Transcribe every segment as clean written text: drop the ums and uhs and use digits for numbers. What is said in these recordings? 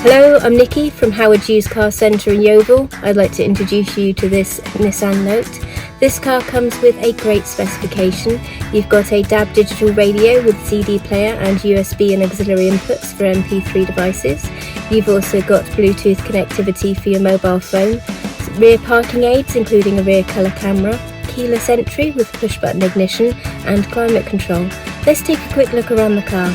Hello, I'm Nikki from Howard's Used Car Centre in Yeovil. I'd like to introduce you to this Nissan Note. This car comes with a great specification. You've got a DAB digital radio with CD player and USB and auxiliary inputs for MP3 devices. You've also got Bluetooth connectivity for your mobile phone, rear parking aids including a rear colour camera, keyless entry with push button ignition and climate control. Let's take a quick look around the car.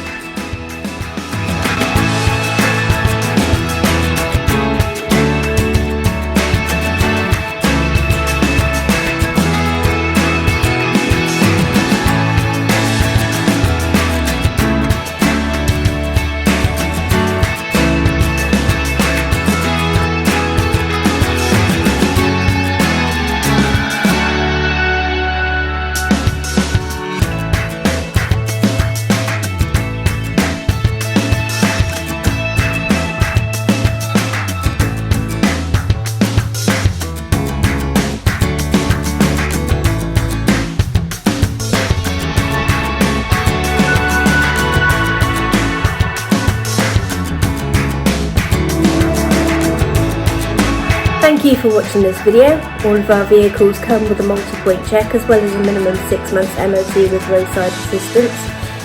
Thank you for watching this video. All of our vehicles come with a multi-point check as well as a minimum 6 months MOT with roadside assistance.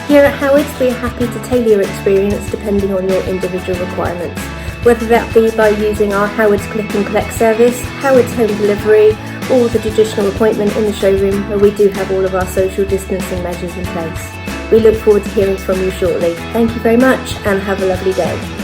Here at Howard's we are happy to tailor your experience depending on your individual requirements, whether that be by using our Howard's Click and Collect service, Howard's Home Delivery or the traditional appointment in the showroom where we do have all of our social distancing measures in place. We look forward to hearing from you shortly. Thank you very much and have a lovely day.